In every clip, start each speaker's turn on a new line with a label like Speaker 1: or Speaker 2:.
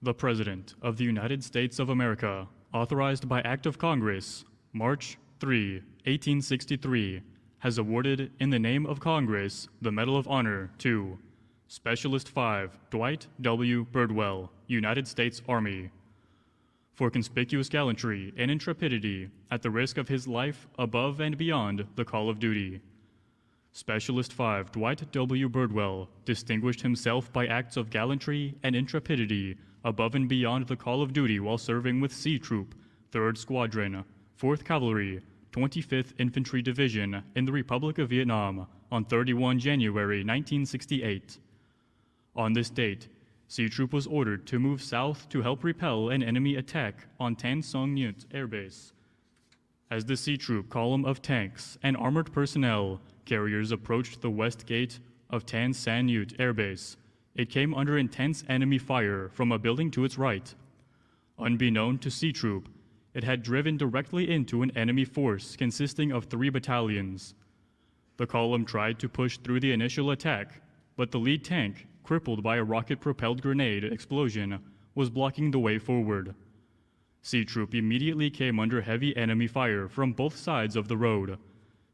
Speaker 1: The President of the United States of America, authorized by Act of Congress, March 3, 1863, has awarded, in the name of Congress, the Medal of Honor to Specialist 5 Dwight W. Birdwell, United States Army, for conspicuous gallantry and intrepidity at the risk of his life above and beyond the call of duty. Specialist 5 Dwight W. Birdwell distinguished himself by acts of gallantry and intrepidity above and beyond the call of duty while serving with C Troop, 3rd Squadron, 4th Cavalry, 25th Infantry Division in the Republic of Vietnam on 31 January 1968. On this date, C Troop was ordered to move south to help repel an enemy attack on Tan Son Nhut Air Base. As the C Troop column of tanks and armored personnel carriers approached the west gate of Tan Son Nhut Air Base, it came under intense enemy fire from a building to its right. Unbeknown to C Troop, it had driven directly into an enemy force consisting of 3 battalions. The column tried to push through the initial attack, but the lead tank, crippled by a rocket-propelled grenade explosion, was blocking the way forward. C Troop immediately came under heavy enemy fire from both sides of the road.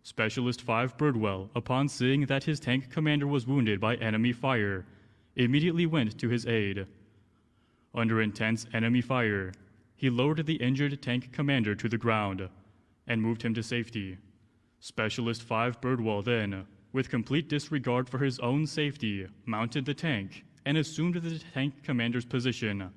Speaker 1: Specialist 5 Birdwell, upon seeing that his tank commander was wounded by enemy fire, immediately went to his aid. Under intense enemy fire, he lowered the injured tank commander to the ground and moved him to safety. Specialist 5 Birdwell then, with complete disregard for his own safety, mounted the tank and assumed the tank commander's position.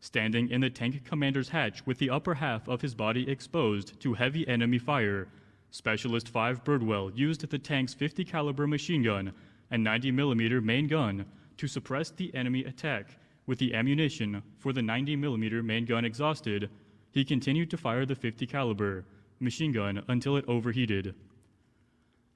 Speaker 1: Standing in the tank commander's hatch with the upper half of his body exposed to heavy enemy fire, Specialist 5 Birdwell used the tank's 50 caliber machine gun and 90 millimeter main gun to suppress the enemy attack. With the ammunition for the 90 millimeter main gun exhausted, he continued to fire the 50 caliber machine gun until it overheated.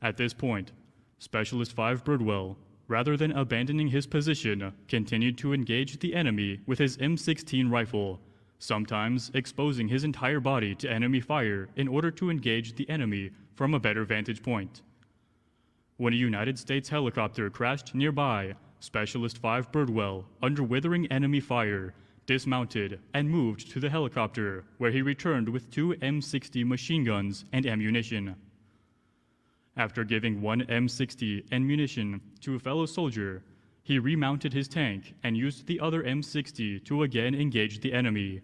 Speaker 1: At this point, Specialist 5 Birdwell, rather than abandoning his position, continued to engage the enemy with his M16 rifle, sometimes exposing his entire body to enemy fire in order to engage the enemy from a better vantage point. When a United States helicopter crashed nearby, Specialist 5 Birdwell, under withering enemy fire, dismounted and moved to the helicopter, where he returned with 2 M60 machine guns and ammunition. After giving 1 M60 and munition to a fellow soldier, he remounted his tank and used the other M60 to again engage the enemy.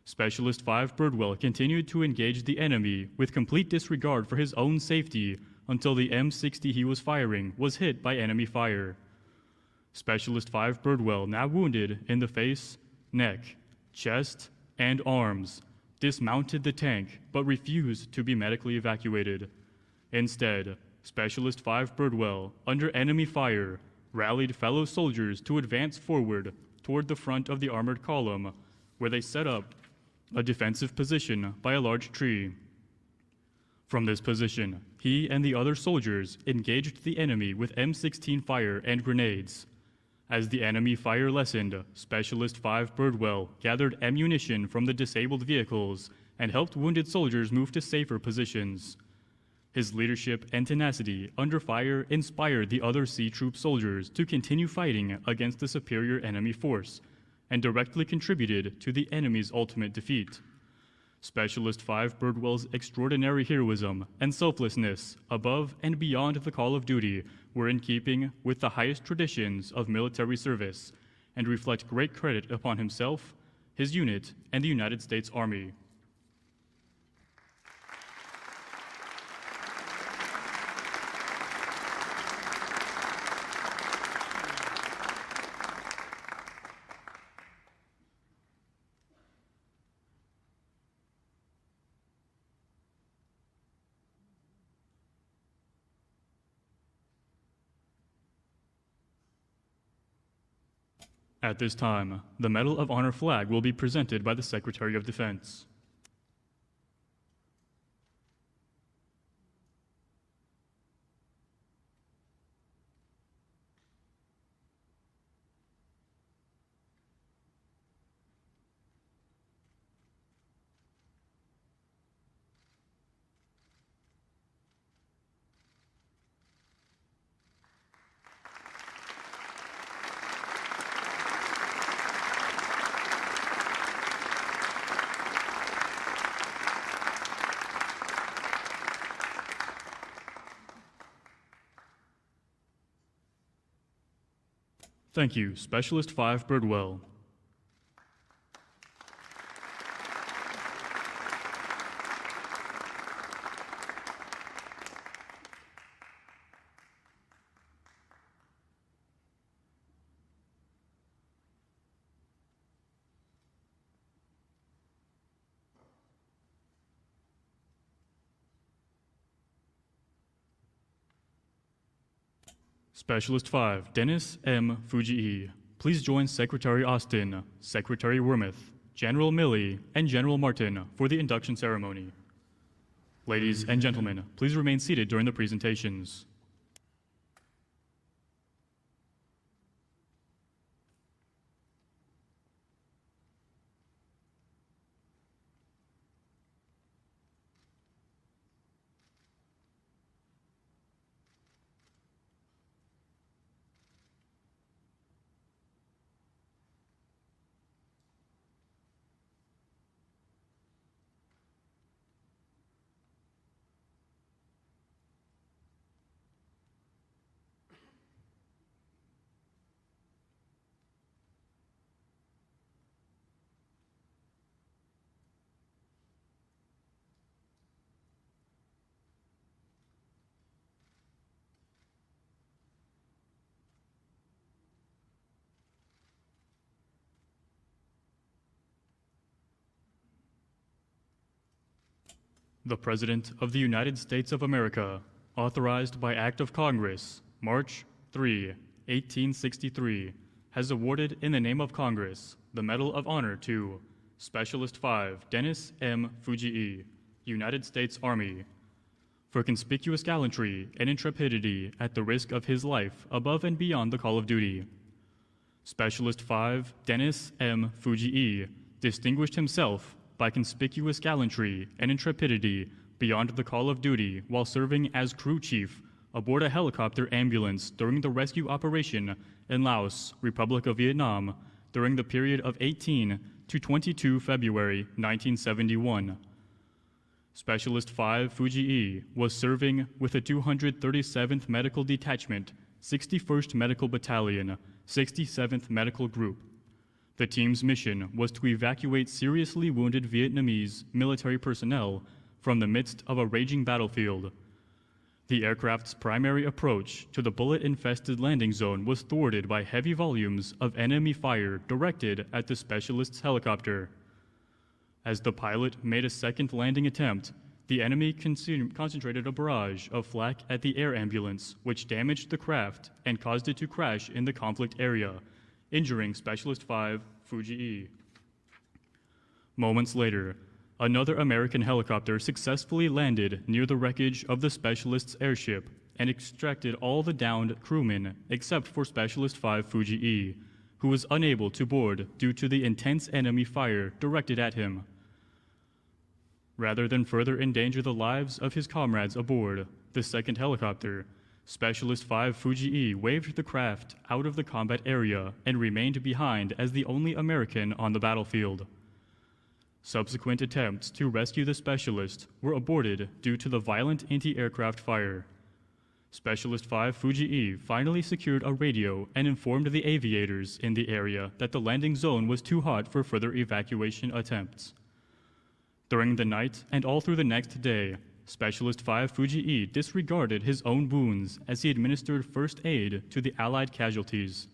Speaker 1: Specialist 5 Birdwell continued to engage the enemy with complete disregard for his own safety until the M60 he was firing was hit by enemy fire. Specialist 5 Birdwell, now wounded in the face, neck, chest, and arms, dismounted the tank but refused to be medically evacuated. Instead, Specialist 5 Birdwell, under enemy fire, rallied fellow soldiers to advance forward toward the front of the armored column, where they set up a defensive position by a large tree. From this position, he and the other soldiers engaged the enemy with M16 fire and grenades. As the enemy fire lessened, Specialist 5 Birdwell gathered ammunition from the disabled vehicles and helped wounded soldiers move to safer positions. His leadership and tenacity under fire inspired the other C Troop soldiers to continue fighting against the superior enemy force and directly contributed to the enemy's ultimate defeat. Specialist 5 Birdwell's extraordinary heroism and selflessness above and beyond the call of duty were in keeping with the highest traditions of military service and reflect great credit upon himself, his unit, and the United States Army. At this time, the Medal of Honor flag will be presented by the Secretary of Defense. Thank you, Specialist 5 Birdwell. Specialist 5, Dennis M. Fujii. Please join Secretary Austin, Secretary Wormuth, General Milley, and General Martin for the induction ceremony. Ladies and gentlemen, please remain seated during the presentations. The President of the United States of America, authorized by Act of Congress, March 3, 1863, has awarded in the name of Congress the Medal of Honor to Specialist 5 Dennis M. Fujii, United States Army, for conspicuous gallantry and intrepidity at the risk of his life above and beyond the call of duty. Specialist 5 Dennis M. Fujii distinguished himself by conspicuous gallantry and intrepidity beyond the call of duty while serving as crew chief aboard a helicopter ambulance during the rescue operation in Laos, Republic of Vietnam, during the period of 18 to 22 February 1971. Specialist 5 Fujii was serving with the 237th Medical Detachment, 61st Medical Battalion, 67th Medical Group. The team's mission was to evacuate seriously wounded Vietnamese military personnel from the midst of a raging battlefield. The aircraft's primary approach to the bullet-infested landing zone was thwarted by heavy volumes of enemy fire directed at the specialist's helicopter. As the pilot made a second landing attempt, the enemy concentrated a barrage of flak at the air ambulance, which damaged the craft and caused it to crash in the conflict area, injuring Specialist 5 Fujii. Moments later, another American helicopter successfully landed near the wreckage of the specialist's airship and extracted all the downed crewmen except for Specialist 5 Fujii, who was unable to board due to the intense enemy fire directed at him. Rather than further endanger the lives of his comrades aboard the second helicopter, Specialist 5 Fujii waved the craft out of the combat area and remained behind as the only American on the battlefield. Subsequent attempts to rescue the specialist were aborted due to the violent anti-aircraft fire. Specialist 5 Fujii finally secured a radio and informed the aviators in the area that the landing zone was too hot for further evacuation attempts. During the night and all through the next day, Specialist 5 Fujii disregarded his own wounds as he administered first aid to the Allied casualties.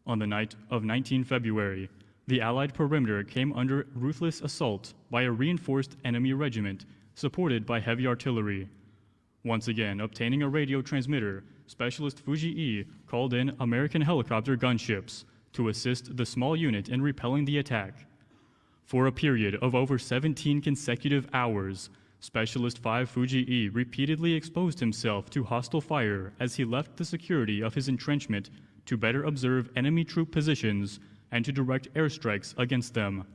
Speaker 1: On the night of 19 February, the Allied perimeter came under ruthless assault by a reinforced enemy regiment supported by heavy artillery. Once again, obtaining a radio transmitter, Specialist Fujii called in American helicopter gunships to assist the small unit in repelling the attack. For a period of over 17 consecutive hours, Specialist 5 Fujii repeatedly exposed himself to hostile fire as he left the security of his entrenchment to better observe enemy troop positions and to direct airstrikes against them.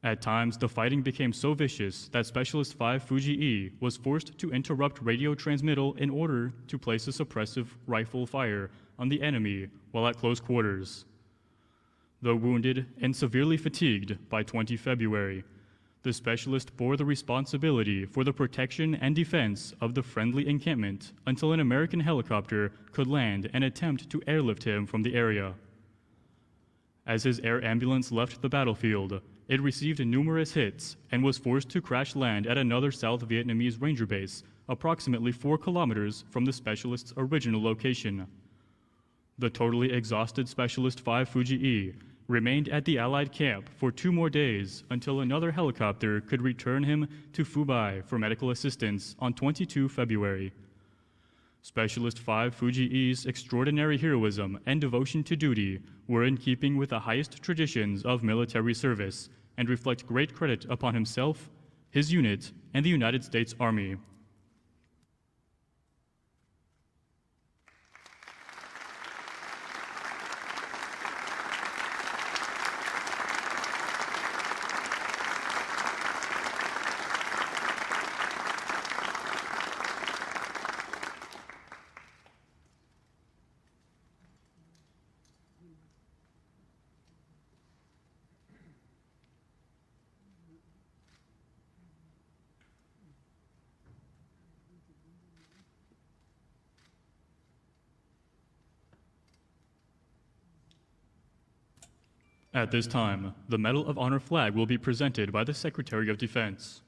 Speaker 1: At times, the fighting became so vicious that Specialist 5 Fujii was forced to interrupt radio transmittal in order to place a suppressive rifle fire on the enemy while at close quarters. Though wounded and severely fatigued by 20 February, The specialist bore the responsibility for the protection and defense of the friendly encampment until an American helicopter could land and attempt to airlift him from the area. As his air ambulance left the battlefield, it received numerous hits and was forced to crash land at another South Vietnamese Ranger base, approximately 4 kilometers from the specialist's original location. The totally exhausted Specialist 5 Fujii remained at the Allied camp for 2 more days until another helicopter could return him to Phubai for medical assistance on 22 February. Specialist 5 Fujii's extraordinary heroism and devotion to duty were in keeping with the highest traditions of military service and reflect great credit upon himself, his unit, and the United States Army. At this time, the Medal of Honor flag will be presented by the Secretary of Defense.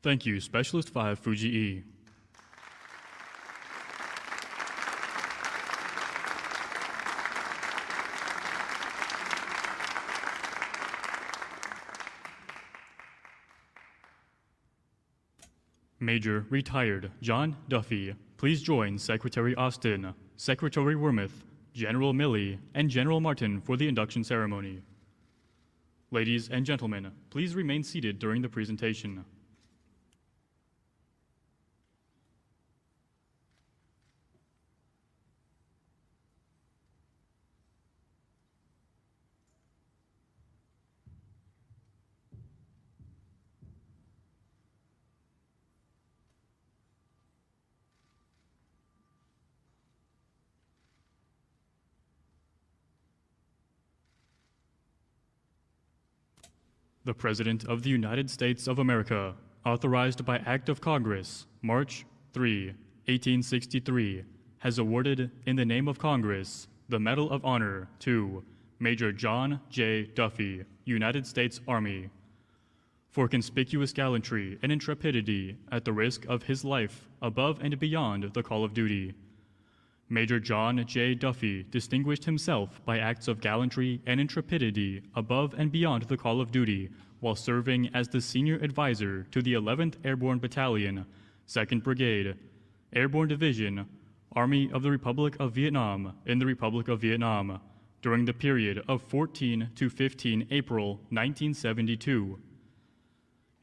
Speaker 1: Thank you, Specialist 5 Fujii. Major Retired John Duffy, please join Secretary Austin, Secretary Wormuth, General Milley, and General Martin for the induction ceremony. Ladies and gentlemen, please remain seated during the presentation. The President of the United States of America, authorized by Act of Congress, March 3, 1863, has awarded, in the name of Congress, the Medal of Honor to Major John J. Duffy, United States Army, for conspicuous gallantry and intrepidity at the risk of his life above and beyond the call of duty. Major John J. Duffy distinguished himself by acts of gallantry and intrepidity above and beyond the call of duty while serving as the senior advisor to the 11th Airborne Battalion, 2nd Brigade, Airborne Division, Army of the Republic of Vietnam in the Republic of Vietnam during the period of 14 to 15 April 1972.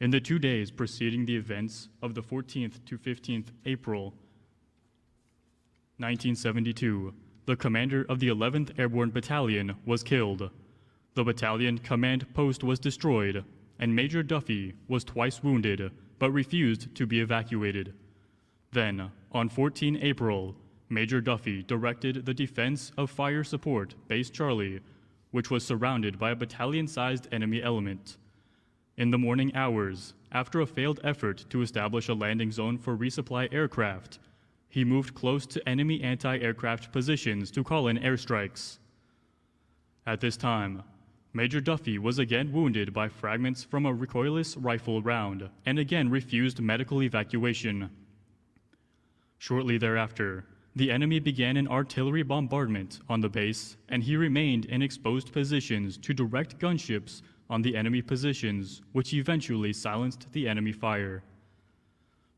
Speaker 1: In the 2 days preceding the events of the 14th to 15th April 1972, the commander of the 11th Airborne Battalion was killed. The battalion command post was destroyed, and Major Duffy was twice wounded, but refused to be evacuated. Then, on 14 April, Major Duffy directed the defense of Fire Support Base Charlie, which was surrounded by a battalion-sized enemy element. In the morning hours, after a failed effort to establish a landing zone for resupply aircraft, he moved close to enemy anti-aircraft positions to call in airstrikes. At this time, Major Duffy was again wounded by fragments from a recoilless rifle round and again refused medical evacuation. Shortly thereafter, the enemy began an artillery bombardment on the base, and he remained in exposed positions to direct gunships on the enemy positions, which eventually silenced the enemy fire.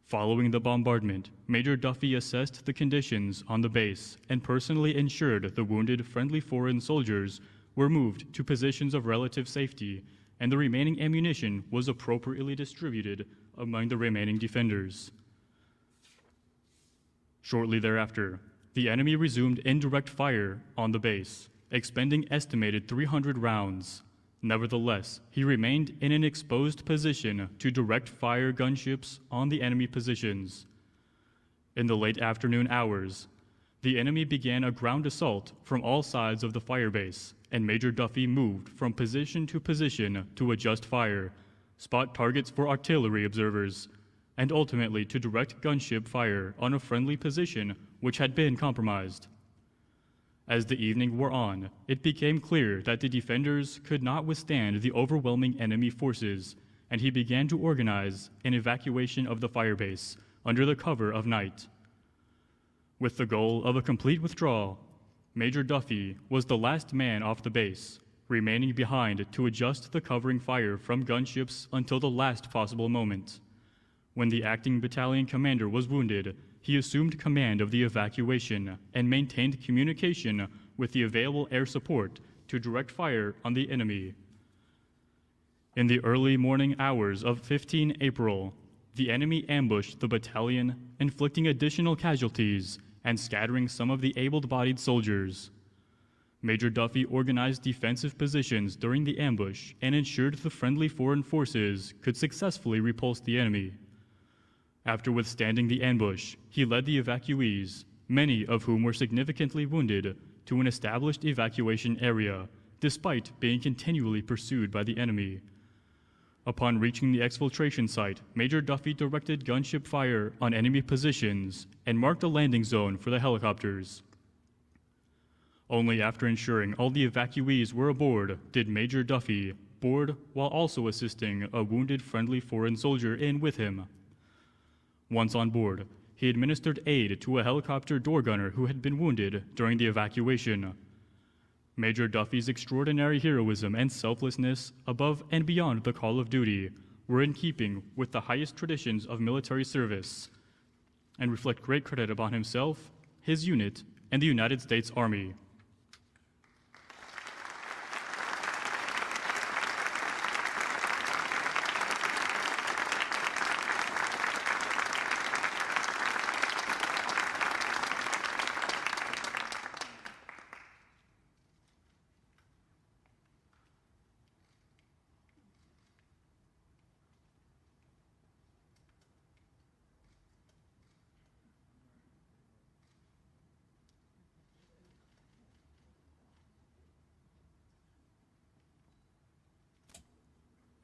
Speaker 1: Following the bombardment, Major Duffy assessed the conditions on the base and personally ensured the wounded friendly foreign soldiers were moved to positions of relative safety, and the remaining ammunition was appropriately distributed among the remaining defenders. Shortly thereafter, the enemy resumed indirect fire on the base, expending estimated 300 rounds. Nevertheless, he remained in an exposed position to direct fire gunships on the enemy positions. In the late afternoon hours, the enemy began a ground assault from all sides of the firebase, and Major Duffy moved from position to adjust fire, spot targets for artillery observers, and ultimately to direct gunship fire on a friendly position which had been compromised. As the evening wore on, it became clear that the defenders could not withstand the overwhelming enemy forces, and he began to organize an evacuation of the firebase under the cover of night. With the goal of a complete withdrawal, Major Duffy was the last man off the base, remaining behind to adjust the covering fire from gunships until the last possible moment. When the acting battalion commander was wounded, he assumed command of the evacuation and maintained communication with the available air support to direct fire on the enemy. In the early morning hours of 15 April, the enemy ambushed the battalion, inflicting additional casualties and scattering some of the able-bodied soldiers. Major Duffy organized defensive positions during the ambush and ensured the friendly foreign forces could successfully repulse the enemy. After withstanding the ambush, he led the evacuees, many of whom were significantly wounded, to an established evacuation area, despite being continually pursued by the enemy. Upon reaching the exfiltration site, Major Duffy directed gunship fire on enemy positions and marked a landing zone for the helicopters. Only after ensuring all the evacuees were aboard did Major Duffy board while also assisting a wounded friendly foreign soldier in with him. Once on board, he administered aid to a helicopter door gunner who had been wounded during the evacuation. Major Duffy's extraordinary heroism and selflessness above and beyond the call of duty were in keeping with the highest traditions of military service and reflect great credit upon himself, his unit, and the United States Army.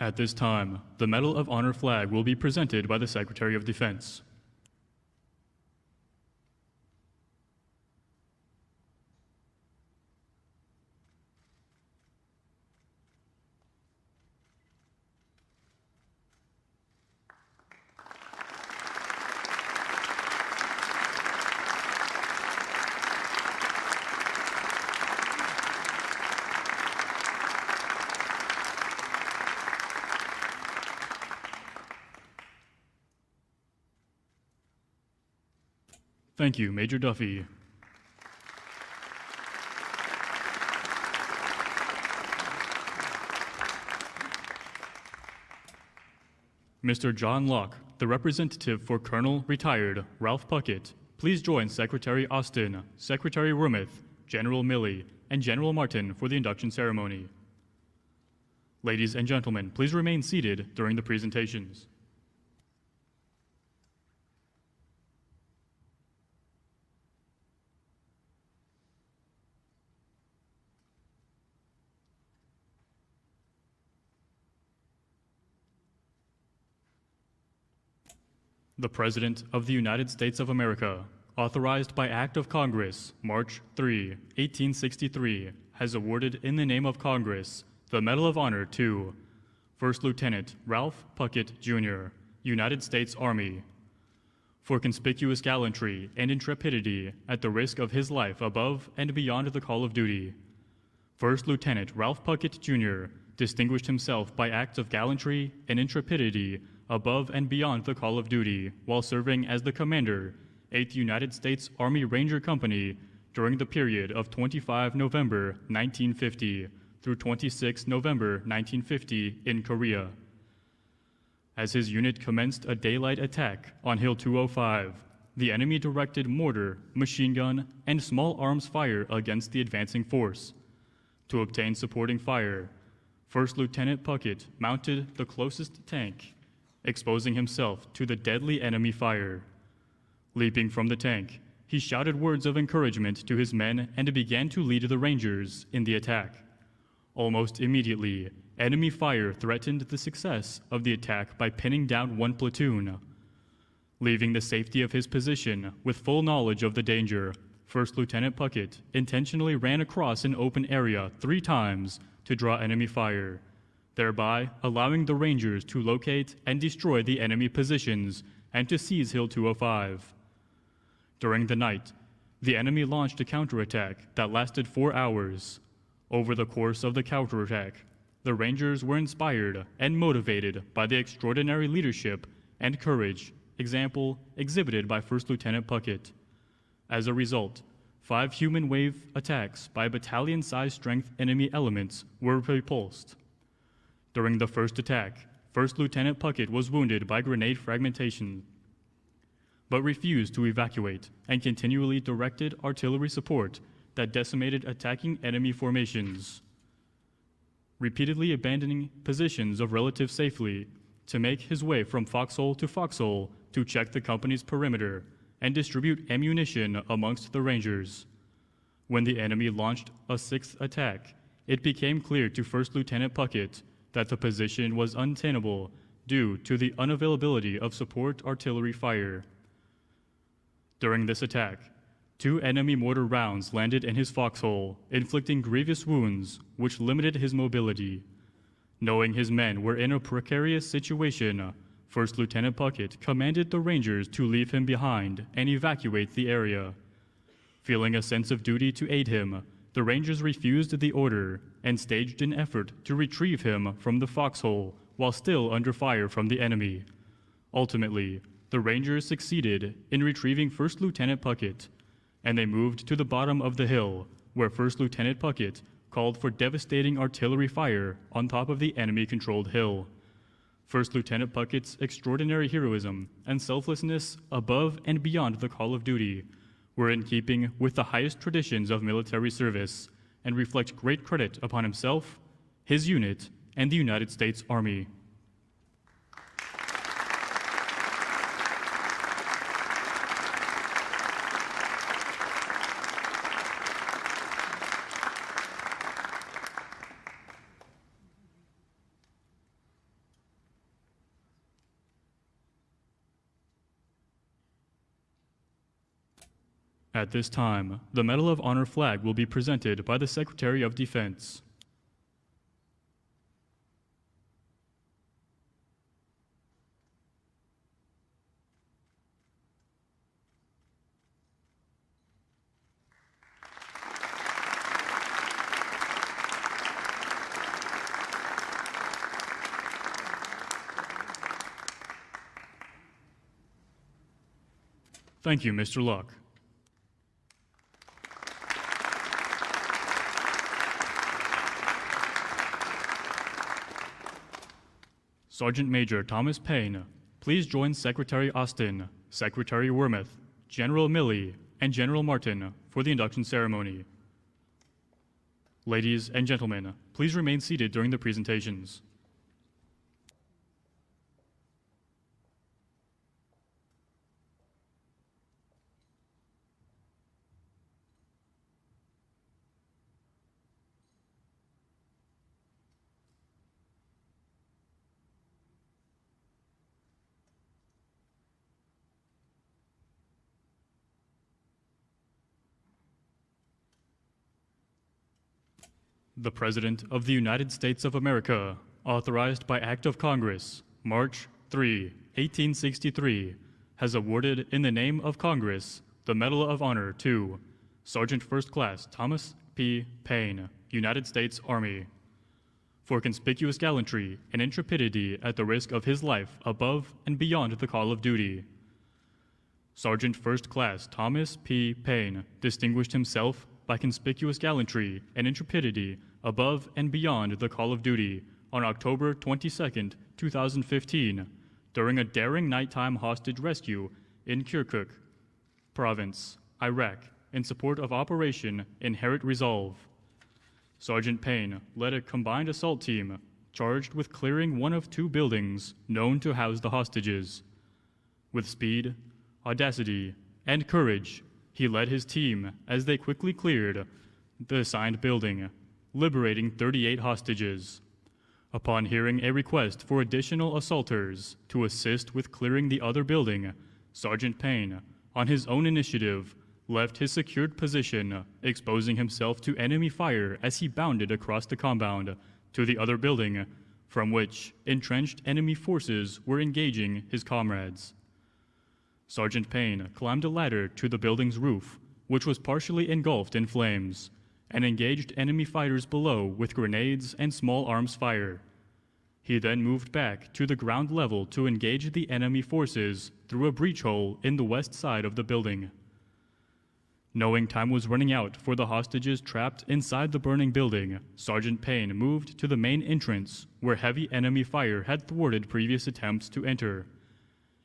Speaker 1: At this time, the Medal of Honor flag will be presented by the Secretary of Defense. Thank you, Major Duffy. Mr. John Locke, the representative for Colonel Retired Ralph Puckett, please join Secretary Austin, Secretary Wormuth, General Milley, and General Martin for the induction ceremony. Ladies and gentlemen, please remain seated during the presentations. The President of the United States of America, authorized by Act of Congress, March 3, 1863, has awarded in the name of Congress the Medal of Honor to First Lieutenant Ralph Puckett Jr., United States Army, for conspicuous gallantry and intrepidity at the risk of his life above and beyond the call of duty. First Lieutenant Ralph Puckett Jr. distinguished himself by acts of gallantry and intrepidity above and beyond the call of duty while serving as the commander, 8th United States Army Ranger Company during the period of 25 November 1950 through 26 November 1950 in Korea. As his unit commenced a daylight attack on Hill 205, the enemy directed mortar, machine gun, and small arms fire against the advancing force. To obtain supporting fire, First Lieutenant Puckett mounted the closest tank, exposing himself to the deadly enemy fire. Leaping from the tank, he shouted words of encouragement to his men and began to lead the Rangers in the attack. Almost immediately, enemy fire threatened the success of the attack by pinning down one platoon. Leaving the safety of his position with full knowledge of the danger, First Lieutenant Puckett intentionally ran across an open area 3 times to draw enemy fire, thereby allowing the Rangers to locate and destroy the enemy positions and to seize Hill 205. During the night, the enemy launched a counterattack that lasted 4 hours. Over the course of the counterattack, the Rangers were inspired and motivated by the extraordinary leadership and courage example exhibited by First Lieutenant Puckett. As a result, 5 human wave attacks by battalion-size strength enemy elements were repulsed. During the first attack, First Lieutenant Puckett was wounded by grenade fragmentation, but refused to evacuate and continually directed artillery support that decimated attacking enemy formations, repeatedly abandoning positions of relative safety to make his way from foxhole to foxhole to check the company's perimeter and distribute ammunition amongst the Rangers. When the enemy launched a 6th attack, it became clear to First Lieutenant Puckett that the position was untenable due to the unavailability of support artillery fire. During this attack, 2 enemy mortar rounds landed in his foxhole, inflicting grievous wounds which limited his mobility. Knowing his men were in a precarious situation, First Lieutenant Puckett commanded the Rangers to leave him behind and evacuate the area. Feeling a sense of duty to aid him, the Rangers refused the order and staged an effort to retrieve him from the foxhole while still under fire from the enemy. Ultimately, the Rangers succeeded in retrieving First Lieutenant Puckett, and they moved to the bottom of the hill, where First Lieutenant Puckett called for devastating artillery fire on top of the enemy-controlled hill. First Lieutenant Puckett's extraordinary heroism and selflessness above and beyond the call of duty were in keeping with the highest traditions of military service and reflect great credit upon himself, his unit, and the United States Army. At this time, the Medal of Honor flag will be presented by the Secretary of Defense. Thank you, Mr. Luck. Sergeant Major Thomas Payne, please join Secretary Austin, Secretary Wormuth, General Milley, and General Martin for the induction ceremony. Ladies and gentlemen, please remain seated during the presentations. The President of the United States of America, authorized by Act of Congress, March 3, 1863, has awarded in the name of Congress the Medal of Honor to Sergeant First Class Thomas P. Payne, United States Army. for conspicuous gallantry and intrepidity at the risk of his life above and beyond the call of duty. Sergeant First Class Thomas P. Payne distinguished himself by conspicuous gallantry and intrepidity above and beyond the call of duty on October 22, 2015, during a daring nighttime hostage rescue in Kirkuk Province, Iraq, in support of Operation Inherent Resolve. Sergeant Payne led a combined assault team charged with clearing one of two buildings known to house the hostages. With speed, audacity, and courage, he led his team as they quickly cleared the assigned building, liberating 38 hostages. Upon hearing a request for additional assaulters to assist with clearing the other building, Sergeant Payne, on his own initiative, left his secured position, exposing himself to enemy fire as he bounded across the compound to the other building, from which entrenched enemy forces were engaging his comrades. Sergeant Payne climbed a ladder to the building's roof, which was partially engulfed in flames, and engaged enemy fighters below with grenades and small arms fire. He then moved back to the ground level to engage the enemy forces through a breach hole in the west side of the building. Knowing time was running out for the hostages trapped inside the burning building, Sergeant Payne moved to the main entrance where heavy enemy fire had thwarted previous attempts to enter.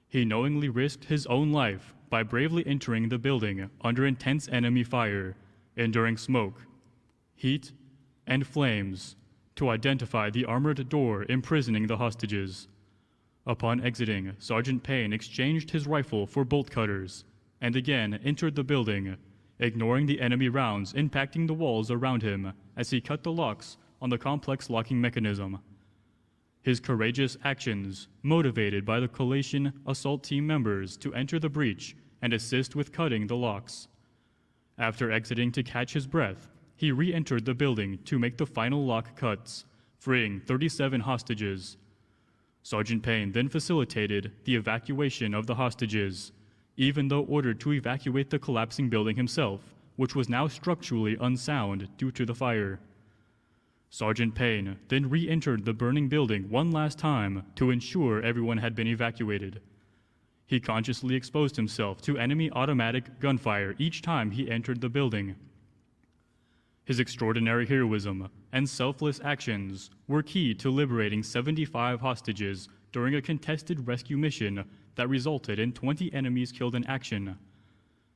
Speaker 1: He knowingly risked his own life by bravely entering the building under intense enemy fire, enduring smoke, heat, and flames to identify the armored door imprisoning the hostages. Upon exiting, Sergeant Payne exchanged his rifle for bolt cutters and again entered the building, ignoring the enemy rounds impacting the walls around him as he cut the locks on the complex locking mechanism. His courageous actions, motivated by the coalition assault team members to enter the breach and assist with cutting the locks. After exiting to catch his breath, he re-entered the building to make the final lock cuts, freeing 37 hostages. Sergeant Payne then facilitated the evacuation of the hostages, even though ordered to evacuate the collapsing building himself, which was now structurally unsound due to the fire. Sergeant Payne then re-entered the burning building one last time to ensure everyone had been evacuated. He consciously exposed himself to enemy automatic gunfire each time he entered the building. His extraordinary heroism and selfless actions were key to liberating 75 hostages during a contested rescue mission that resulted in 20 enemies killed in action.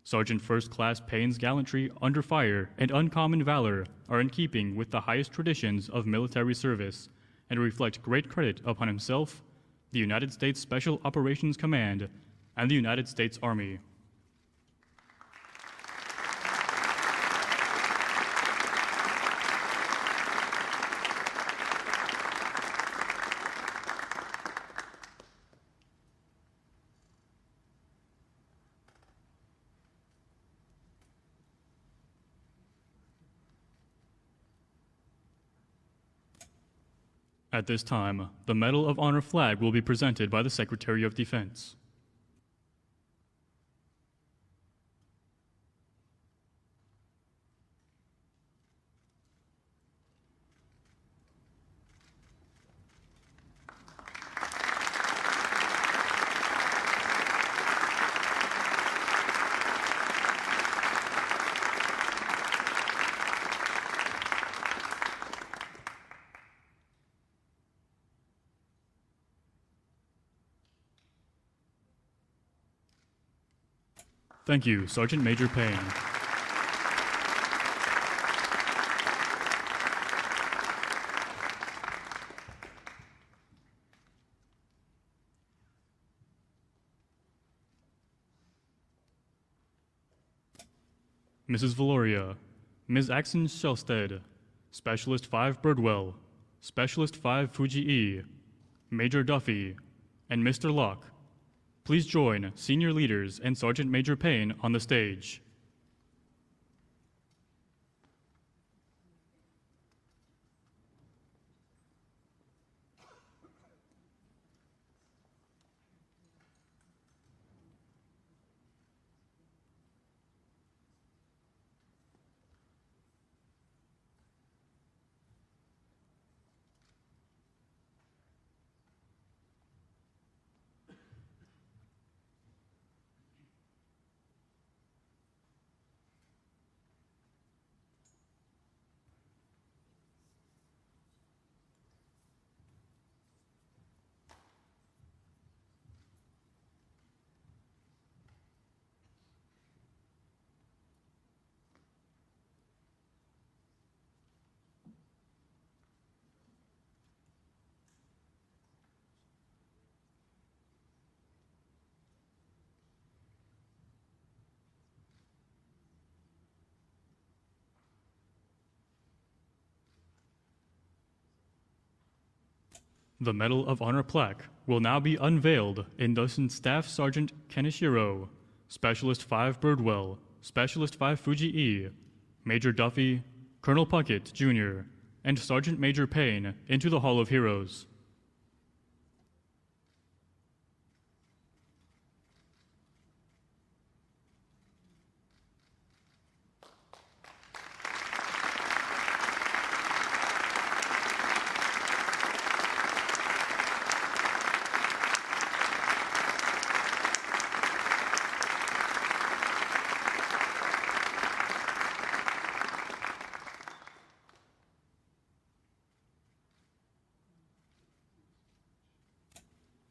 Speaker 1: Sergeant First Class Payne's gallantry under fire and uncommon valor are in keeping with the highest traditions of military service and reflect great credit upon himself, the United States Special Operations Command, and the United States Army. At this time, the Medal of Honor flag will be presented by the Secretary of Defense. Thank you, Sergeant Major Payne. Mrs. Valoria, Ms. Axon Shelsted, Specialist 5 Birdwell, Specialist 5 Fujii, Major Duffy, and Mr. Locke. Please join senior leaders and Sergeant Major Payne on the stage. The Medal of Honor plaque will now be unveiled in Ensign Staff Sergeant Kaneshiro, Specialist 5 Birdwell, Specialist 5 Fujii, Major Duffy, Colonel Puckett Jr., and Sergeant Major Payne into the Hall of Heroes.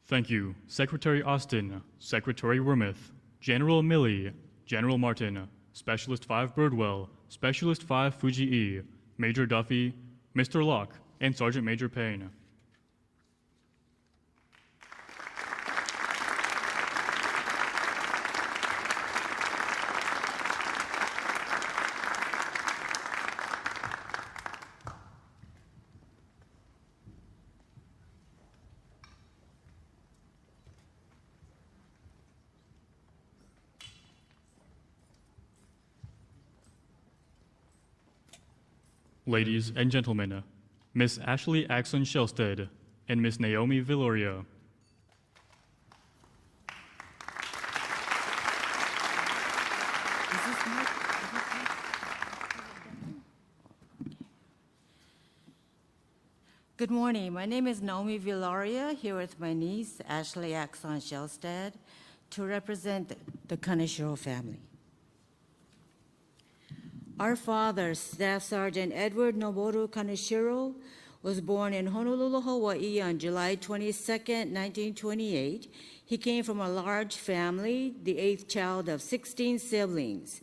Speaker 1: Thank you, Secretary Austin, Secretary Wormuth, General Milley, General Martin, Specialist 5 Birdwell, Specialist 5 Fujii, Major Duffy, Mr. Locke, and Sergeant Major Payne. Ladies and gentlemen, Miss Ashley Axon Shelsted and Miss Naomi Villoria.
Speaker 2: Good morning. My name is Naomi Villoria, here with my niece, Ashley Axon Shelsted, to represent the Kaneshiro family. Our father, Staff Sergeant Edward Noboru Kaneshiro, was born in Honolulu, Hawaii on July 22, 1928. He came from a large family, the 8th child of 16 siblings.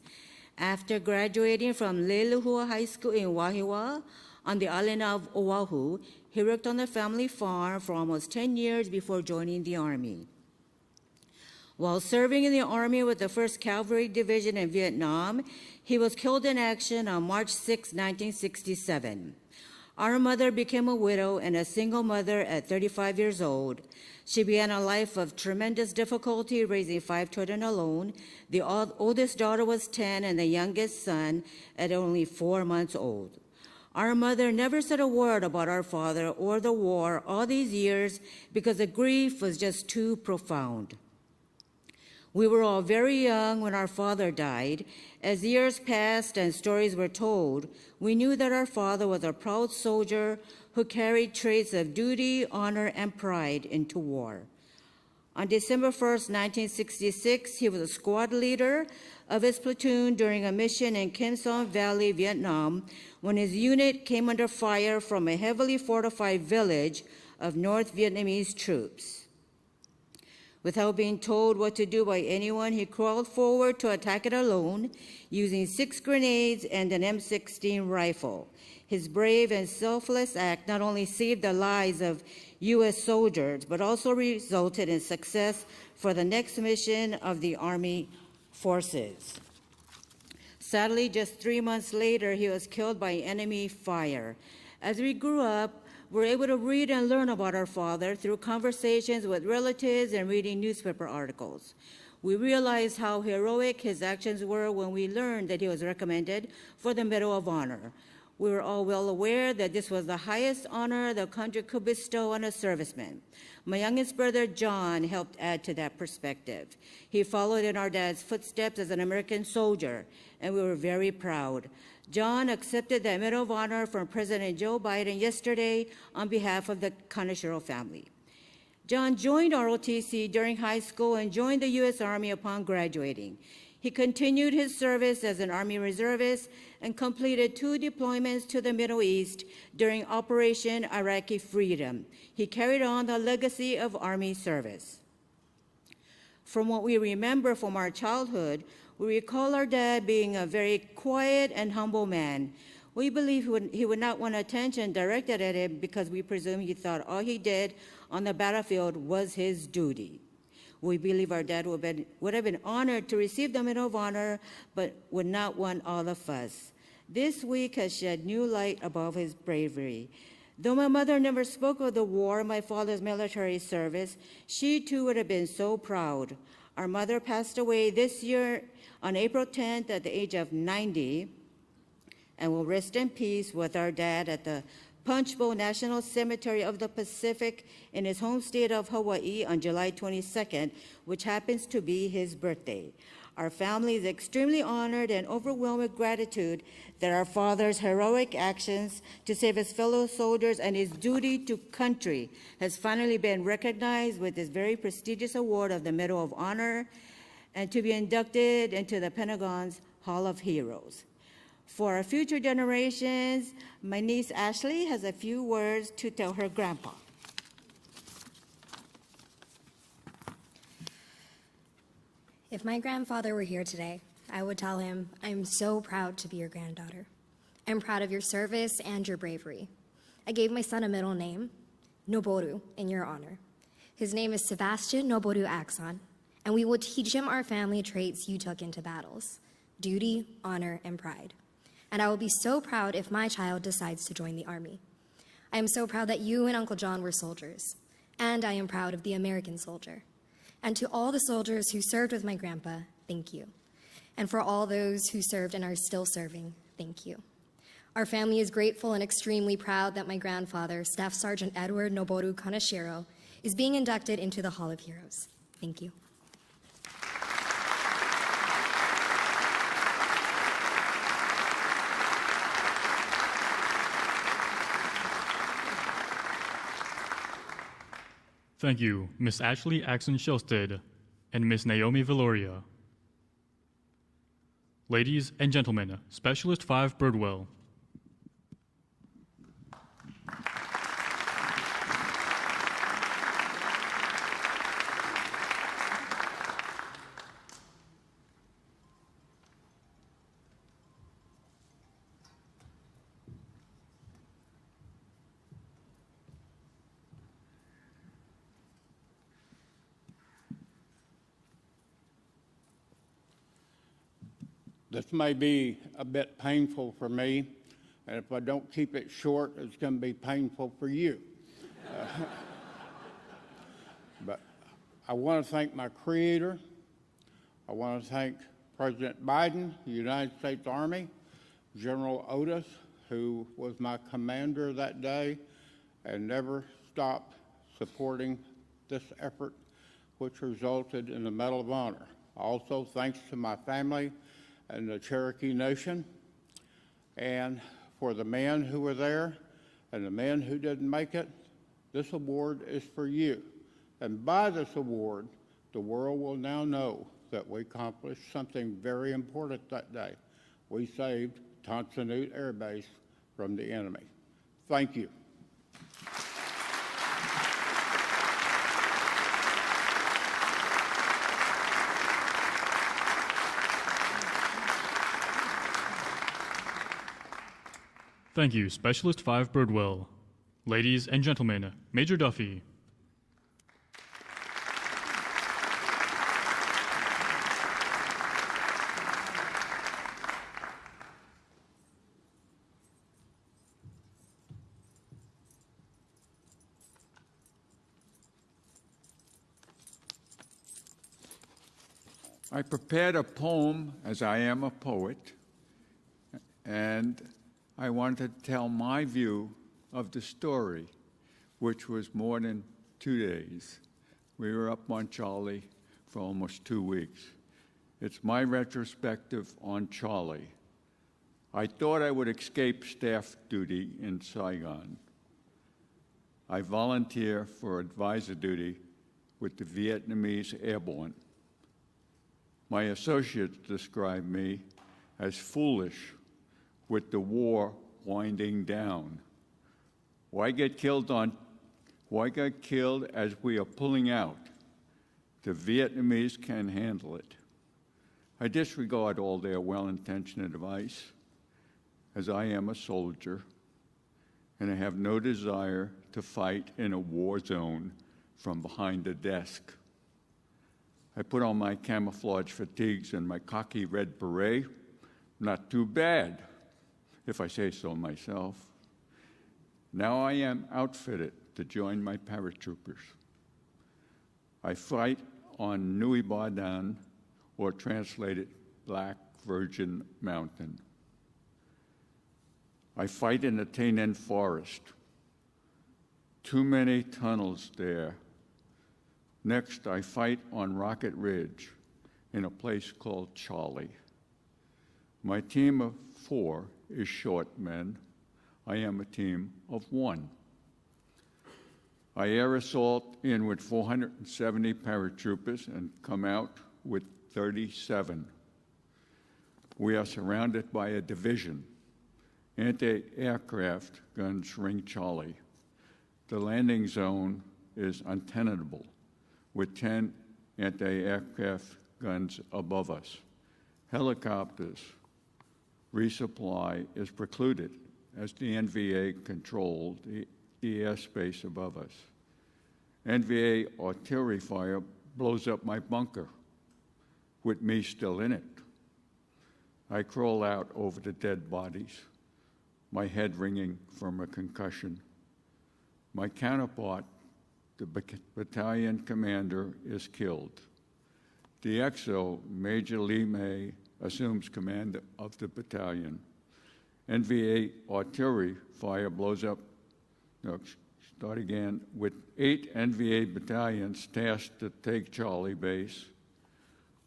Speaker 2: After graduating from Leilehua High School in Wahiawa on the island of Oahu, he worked on the family farm for almost 10 years before joining the Army. While serving in the Army with the 1st Cavalry Division in Vietnam, he was killed in action on March 6, 1967. Our mother became a widow and a single mother at 35 years old. She began a life of tremendous difficulty raising 5 children alone. The oldest daughter was 10 and the youngest son at only 4 months old. Our mother never said a word about our father or the war all these years because the grief was just too profound. We were all very young when our father died. As years passed and stories were told, we knew that our father was a proud soldier who carried traits of duty, honor, and pride into war. On December 1st, 1966, he was a squad leader of his platoon during a mission in Kim Son Valley, Vietnam, when his unit came under fire from a heavily fortified village of North Vietnamese troops. Without being told what to do by anyone, he crawled forward to attack it alone, using 6 grenades and an M16 rifle. His brave and selfless act not only saved the lives of U.S. soldiers, but also resulted in success for the next mission of the Army forces. Sadly, just 3 months later, he was killed by enemy fire. As we grew up, we were able to read and learn about our father through conversations with relatives and reading newspaper articles. We realized how heroic his actions were when we learned that he was recommended for the Medal of Honor. We were all well aware that this was the highest honor the country could bestow on a serviceman. My youngest brother, John, helped add to that perspective. He followed in our dad's footsteps as an American soldier, and we were very proud. John accepted the Medal of Honor from President Joe Biden yesterday on behalf of the Kaneshiro family. John joined ROTC during high school and joined the U.S. Army upon graduating. He continued his service as an Army reservist and completed 2 deployments to the Middle East during Operation Iraqi Freedom. He carried on the legacy of Army service. From what we remember from our childhood, we recall our dad being a very quiet and humble man. We believe he would not want attention directed at him because we presume he thought all he did on the battlefield was his duty. We believe our dad would have been honored to receive the Medal of Honor, but would not want all of us. This week has shed new light above his bravery. Though my mother never spoke of the war or my father's military service, she too would have been so proud. Our mother passed away this year on April 10th at the age of 90, and will rest in peace with our dad at the Punch Bowl National Cemetery of the Pacific in his home state of Hawaii on July 22nd, which happens to be his birthday. Our family is extremely honored and overwhelmed with gratitude that our father's heroic actions to save his fellow soldiers and his duty to country has finally been recognized with this very prestigious award of the Medal of Honor and to be inducted into the Pentagon's Hall of Heroes. For our future generations, my niece Ashley has a few words to tell her grandpa.
Speaker 3: If my grandfather were here today, I would tell him, I am so proud to be your granddaughter. I'm proud of your service and your bravery. I gave my son a middle name, Noboru, in your honor. His name is Sebastian Noboru Axon, and we will teach him our family traits you took into battles: duty, honor, and pride. And I will be so proud if my child decides to join the Army. I am so proud that you and Uncle John were soldiers, and I am proud of the American soldier. And to all the soldiers who served with my grandpa, thank you. And for all those who served and are still serving, thank you. Our family is grateful and extremely proud that my grandfather, Staff Sergeant Edward Noboru Kaneshiro, is being inducted into the Hall of Heroes. Thank you.
Speaker 1: Thank you, Ms. Ashley Axon-Shelsted and Ms. Naomi Valoria. Ladies and gentlemen, Specialist 5 Birdwell.
Speaker 4: This may be a bit painful for me, and if I don't keep it short, it's going to be painful for you. But I want to thank my Creator. I want to thank President Biden, the United States Army, General Otis, who was my commander that day and never stopped supporting this effort, which resulted in the Medal of Honor. Also, thanks to my family and the Cherokee Nation, and for the men who were there and the men who didn't make it, this award is for you. And by this award, the world will now know that we accomplished something very important that day. We saved Tonsanute Air Base from the enemy. Thank you.
Speaker 1: Thank you, Specialist 5 Birdwell. Ladies and gentlemen, Major Duffy.
Speaker 5: I prepared a poem, as I am a poet, and I wanted to tell my view of the story, which was more than 2 days. We were up on Charlie for almost 2 weeks. It's my retrospective on Charlie. I thought I would escape staff duty in Saigon. I volunteer for advisor duty with the Vietnamese Airborne. My associates describe me as foolish with the war winding down. Why get killed as we are pulling out? The Vietnamese can handle it. I disregard all their well-intentioned advice, as I am a soldier, and I have no desire to fight in a war zone from behind a desk. I put on my camouflage fatigues and my cocky red beret. Not too bad, if I say so myself. Now I am outfitted to join my paratroopers. I fight on Nui Badan, or translated Black Virgin Mountain. I fight in the Tainen Forest. Too many tunnels there. Next, I fight on Rocket Ridge in a place called Charlie. My team of 4 is short men. I am a team of 1. I air assault in with 470 paratroopers and come out with 37. We are surrounded by a division. Anti-aircraft guns ring Charlie. The landing zone is untenable with 10 anti-aircraft guns above us. Helicopters resupply is precluded as the NVA controlled the airspace above us. NVA artillery fire blows up my bunker with me still in it. I crawl out over the dead bodies, my head ringing from a concussion. My counterpart, the battalion commander, is killed. The XO, Major Lee May, assumes command of the battalion. NVA artillery fire blows up, start again, with 8 NVA battalions tasked to take Charlie base.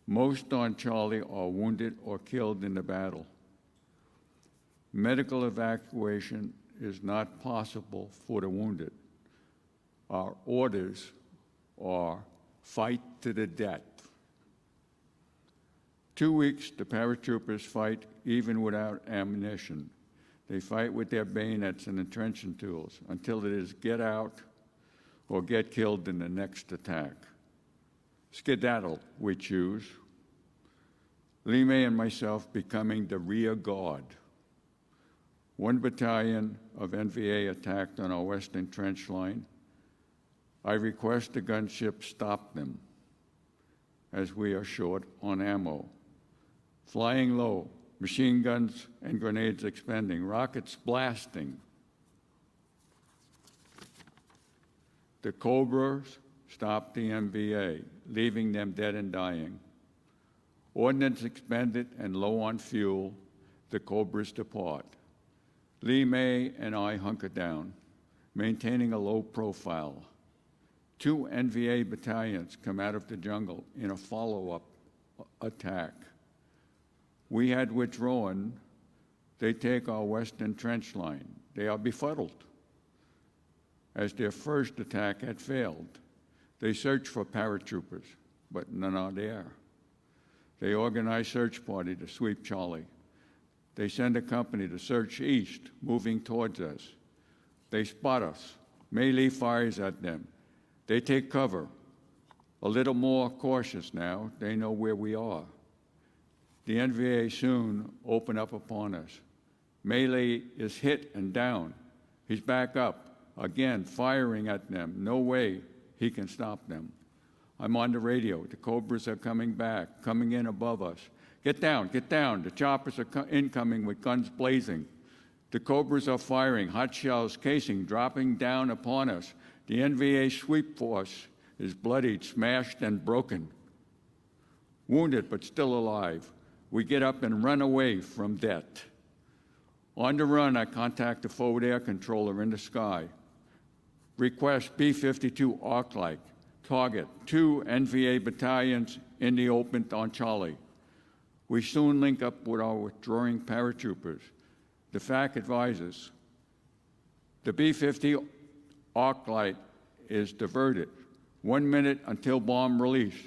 Speaker 5: Most on Charlie are wounded or killed in the battle. Medical evacuation is not possible for the wounded. Our orders are fight to the death. 2 weeks, the paratroopers fight even without ammunition. They fight with their bayonets and entrenching tools until it is get out or get killed in the next attack. Skedaddle, we choose. Lee May and myself becoming the rear guard. 1 battalion of NVA attacked on our western trench line. I request the gunship stop them as we are short on ammo. Flying low, machine guns and grenades expending, rockets blasting. The Cobras stopped the NVA, leaving them dead and dying. Ordnance expended and low on fuel, the Cobras depart. Lee May and I hunker down, maintaining a low profile. 2 NVA battalions come out of the jungle in a follow-up attack. We had withdrawn. They take our western trench line. They are befuddled, as their first attack had failed. They search for paratroopers, but none are there. They organize search party to sweep Charlie. They send a company to search east, moving towards us. They spot us. Melee fires at them. They take cover. A little more cautious now. They know where we are. The NVA soon open up upon us. Melee is hit and down. He's back up, again firing at them. No way he can stop them. I'm on the radio. The Cobras are coming back, coming in above us. Get down, get down. The choppers are incoming with guns blazing. The Cobras are firing, hot shells, casing, dropping down upon us. The NVA sweep force is bloodied, smashed, and broken. Wounded, but still alive. We get up and run away from death. On the run, I contact the forward air controller in the sky. Request B-52 arc light. Target 2 NVA battalions in the open on Charlie. We soon link up with our withdrawing paratroopers. The FAC advises the B-50 arc light is diverted. 1 minute until bomb release.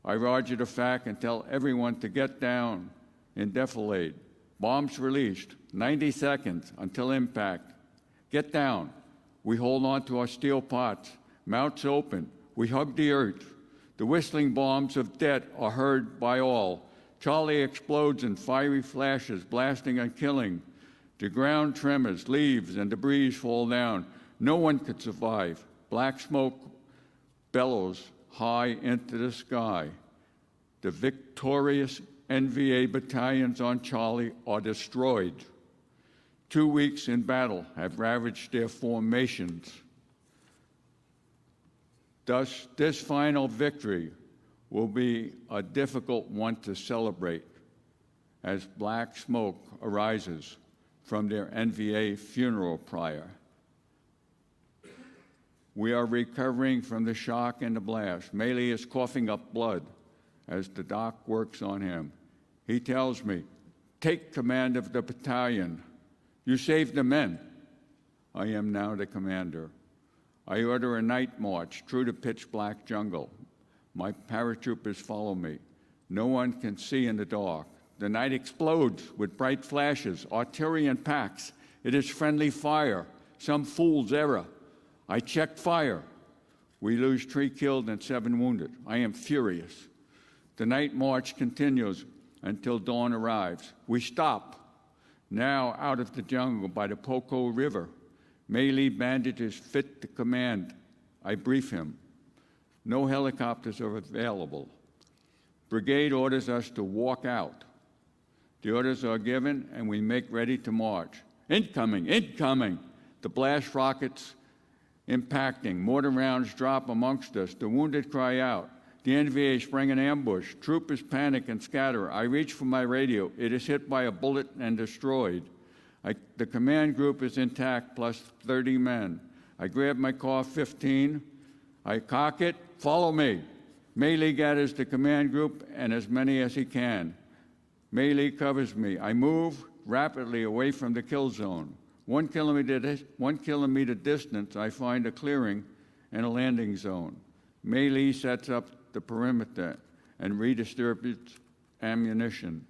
Speaker 5: I roger the FAC and tell everyone to get down in defilade. Bombs released. 90 seconds until impact. Get down. We hold on to our steel pots. Mouths open. We hug the earth. The whistling bombs of death are heard by all. Charlie explodes in fiery flashes, blasting and killing. The ground tremors, leaves and debris fall down. No one could survive. Black smoke bellows high into the sky. The victorious NVA battalions on Charlie are destroyed. 2 weeks in battle have ravaged their formations. Thus, this final victory will be a difficult one to celebrate as black smoke arises from their NVA funeral pyre. We are recovering from the shock and the blast. Melee is coughing up blood as the doc works on him. He tells me, "Take command of the battalion. You saved the men." I am now the commander. I order a night march through the pitch-black jungle. My paratroopers follow me. No one can see in the dark. The night explodes with bright flashes, artillery and packs. It is friendly fire, some fool's error. I check fire. We lose 3 killed and 7 wounded. I am furious. The night march continues until dawn arrives. We stop, now out of the jungle by the Poco River. Melee bandages fit to command. I brief him. No helicopters are available. Brigade orders us to walk out. The orders are given, and we make ready to march. Incoming, incoming! The blast rockets impacting. Mortar rounds drop amongst us. The wounded cry out. The NVA spring an ambush. Troopers panic and scatter. I reach for my radio. It is hit by a bullet and destroyed. The command group is intact, plus 30 men. I grab my car 15. I cock it. Follow me. Melee gathers the command group and as many as he can. Melee covers me. I move rapidly away from the kill zone. 1 kilometer distance, I find a clearing and a landing zone. Melee sets up the perimeter and redistributes ammunition.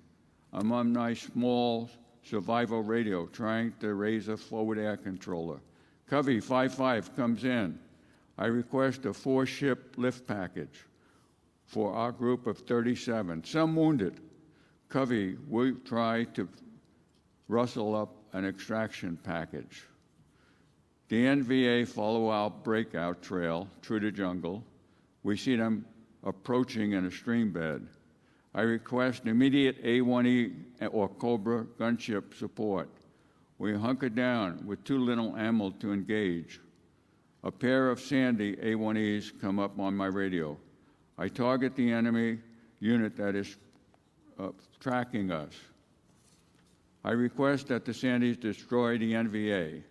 Speaker 5: I'm on my small survival radio trying to raise a forward air controller. Covey 5-5 comes in. I request a 4-ship lift package for our group of 37. Some wounded. Covey will try to rustle up an extraction package. The NVA follow our breakout trail through the jungle. We see them approaching in a stream bed. I request immediate A1E or Cobra gunship support. We hunker down with too little ammo to engage. A pair of Sandy A1Es come up on my radio. I target the enemy unit that is tracking us. I request that the Sandys destroy the NVA.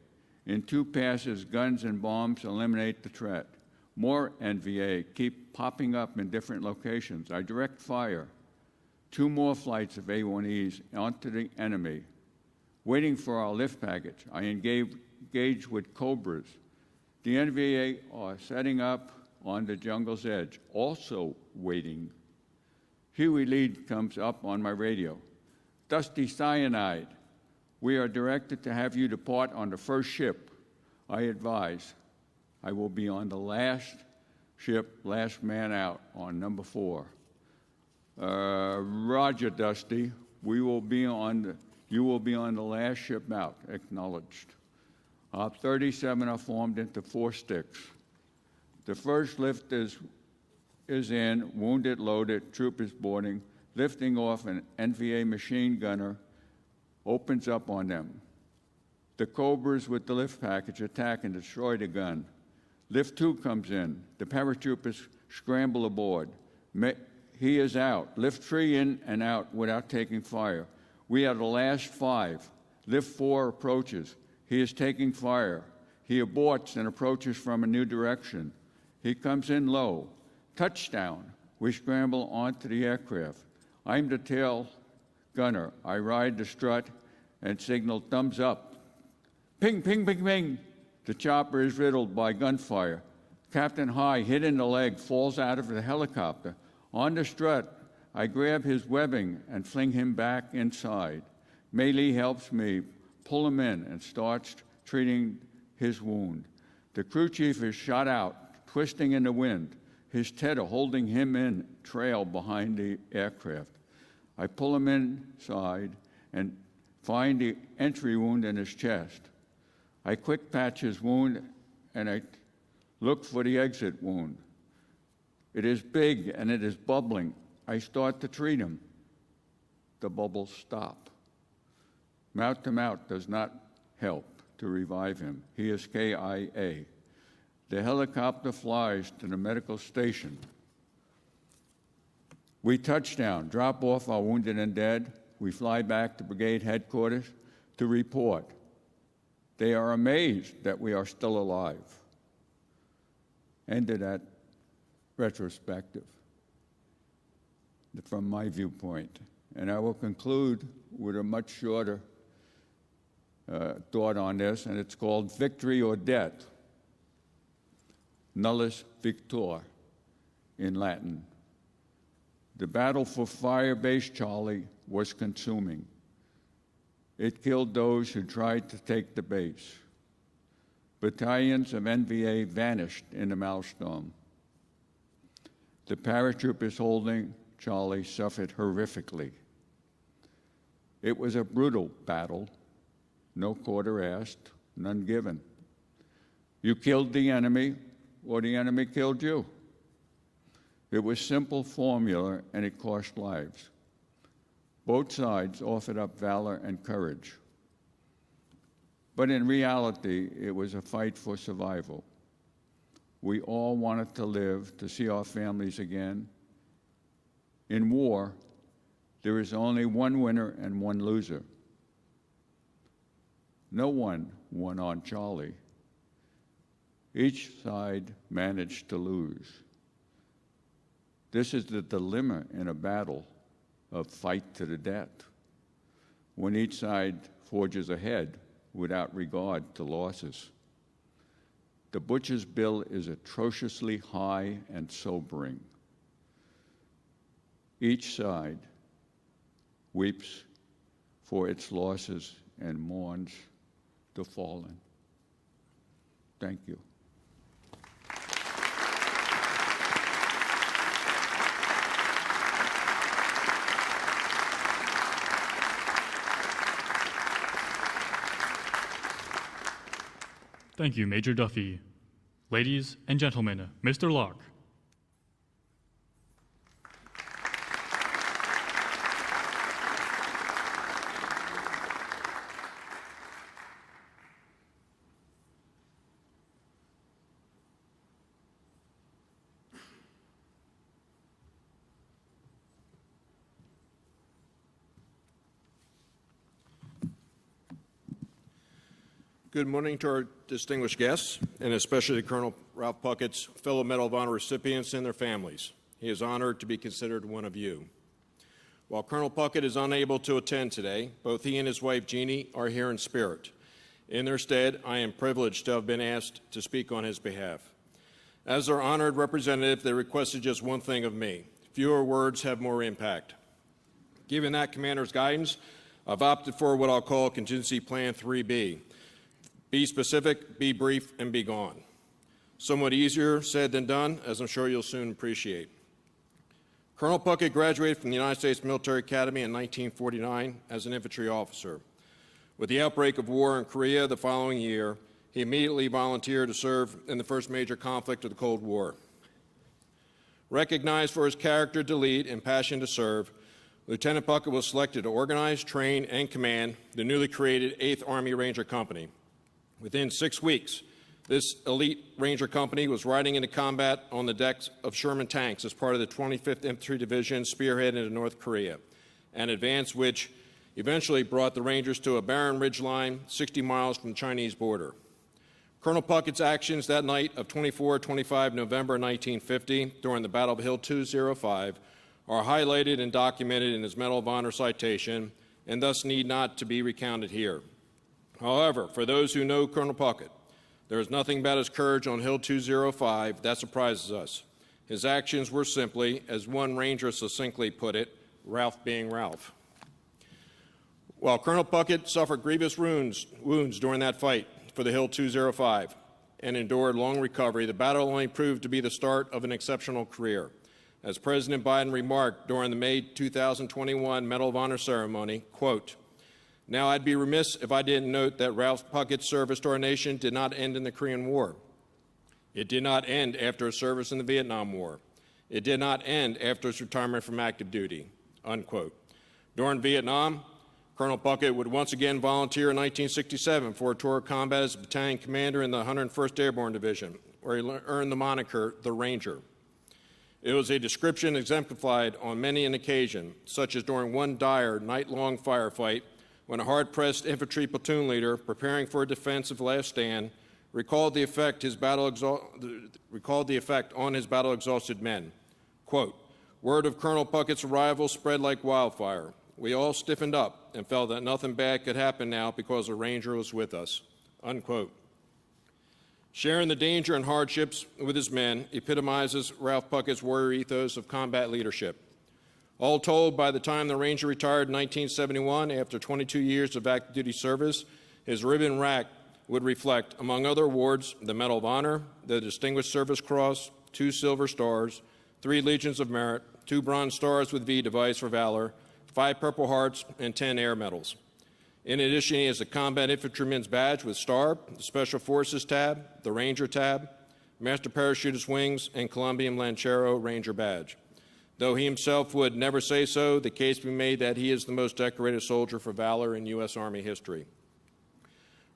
Speaker 5: In 2 passes, guns and bombs eliminate the threat. More NVA keep popping up in different locations. I direct fire. 2 more flights of A1Es onto the enemy. Waiting for our lift package, I engage with Cobras. The NVA are setting up on the jungle's edge, also waiting. Huey Lead comes up on my radio. Dusty Cyanide, we are directed to have you depart on the first ship. I advise. I will be on the last ship, last man out, on number 4. Roger, Dusty. You will be on the last ship out. Acknowledged. 37 are formed into 4 sticks. The first lift is in, wounded, loaded, troopers boarding, lifting off an NVA machine gunner, opens up on them. The Cobras with the lift package attack and destroy the gun. Lift 2 comes in. The paratroopers scramble aboard. He is out. Lift 3 in and out without taking fire. We are the last 5. Lift 4 approaches. He is taking fire. He aborts and approaches from a new direction. He comes in low. Touchdown. We scramble onto the aircraft. I'm the tail gunner. I ride the strut and signal thumbs up. Ping, ping, ping, ping. The chopper is riddled by gunfire. Captain High, hit in the leg, falls out of the helicopter. On the strut, I grab his webbing and fling him back inside. Melee helps me pull him in and starts treating his wound. The crew chief is shot out, twisting in the wind. His tether holding him in trail behind the aircraft. I pull him inside and find the entry wound in his chest. I quick patch his wound and I look for the exit wound. It is big and it is bubbling. I start to treat him. The bubbles stop. Mouth to mouth does not help to revive him. He is KIA. The helicopter flies to the medical station. We touch down, drop off our wounded and dead. We fly back to brigade headquarters to report. They are amazed that we are still alive. Ended that retrospective from my viewpoint. And I will conclude with a much shorter thought on this, and it's called Victory or Death. Nullus victor in Latin. The battle for Fire Base Charlie was consuming. It killed those who tried to take the base. Battalions of NVA vanished in the maelstrom. The paratroopers holding Charlie suffered horrifically. It was a brutal battle, no quarter asked, none given. You killed the enemy, or the enemy killed you. It was simple formula, and it cost lives. Both sides offered up valor and courage. But in reality, it was a fight for survival. We all wanted to live, to see our families again. In war, there is only one winner and one loser. No one won on Charlie. Each side managed to lose. This is the dilemma in a battle of fight to the death, when each side forges ahead without regard to losses. The butcher's bill is atrociously high and sobering. Each side weeps for its losses and mourns the fallen. Thank you.
Speaker 1: Thank you, Major Duffy. Ladies and gentlemen, Mr. Locke.
Speaker 6: Good morning to our distinguished guests, and especially to Colonel Ralph Puckett's fellow Medal of Honor recipients and their families. He is honored to be considered one of you. While Colonel Puckett is unable to attend today, both he and his wife, Jeannie, are here in spirit. In their stead, I am privileged to have been asked to speak on his behalf. As their honored representative, they requested just one thing of me: fewer words have more impact. Given that Commander's guidance, I've opted for what I'll call Contingency Plan 3B. Be specific, be brief, and be gone. Somewhat easier said than done, as I'm sure you'll soon appreciate. Colonel Puckett graduated from the United States Military Academy in 1949 as an infantry officer. With the outbreak of war in Korea the following year, he immediately volunteered to serve in the first major conflict of the Cold War. Recognized for his character to lead and passion to serve, Lieutenant Puckett was selected to organize, train, and command the newly created 8th Army Ranger Company. Within 6 weeks, this elite Ranger Company was riding into combat on the decks of Sherman tanks as part of the 25th Infantry Division spearhead into North Korea, an advance which eventually brought the Rangers to a barren ridgeline 60 miles from the Chinese border. Colonel Puckett's actions that night of 24-25 November 1950 during the Battle of Hill 205 are highlighted and documented in his Medal of Honor citation and thus need not to be recounted here. However, for those who know Colonel Puckett, there is nothing about his courage on Hill 205 that surprises us. His actions were simply, as one Ranger succinctly put it, Ralph being Ralph. While Colonel Puckett suffered grievous wounds during that fight for the Hill 205 and endured long recovery, the battle only proved to be the start of an exceptional career. As President Biden remarked during the May 2021 Medal of Honor ceremony, quote, "Now I'd be remiss if I didn't note that Ralph Puckett's service to our nation did not end in the Korean War. It did not end after his service in the Vietnam War. It did not end after his retirement from active duty," unquote. During Vietnam, Colonel Puckett would once again volunteer in 1967 for a tour of combat as a battalion commander in the 101st Airborne Division, where he earned the moniker the Ranger. It was a description exemplified on many an occasion, such as during one dire night-long firefight when a hard-pressed infantry platoon leader preparing for a defensive last stand recalled the effect on his battle-exhausted men. Quote, "Word of Colonel Puckett's arrival spread like wildfire. We all stiffened up and felt that nothing bad could happen now because a Ranger was with us." Unquote. Sharing the danger and hardships with his men epitomizes Ralph Puckett's warrior ethos of combat leadership. All told, by the time the Ranger retired in 1971, after 22 years of active duty service, his ribbon rack would reflect, among other awards, the Medal of Honor, the Distinguished Service Cross, 2 Silver Stars, 3 Legions of Merit, 2 Bronze Stars with V device for valor, 5 Purple Hearts, and 10 Air Medals. In addition, he has a Combat Infantryman's Badge with Star, the Special Forces tab, the Ranger tab, Master Parachutist Wings, and Columbian Lancero Ranger Badge. Though he himself would never say so, the case be made that he is the most decorated soldier for valor in U.S. Army history.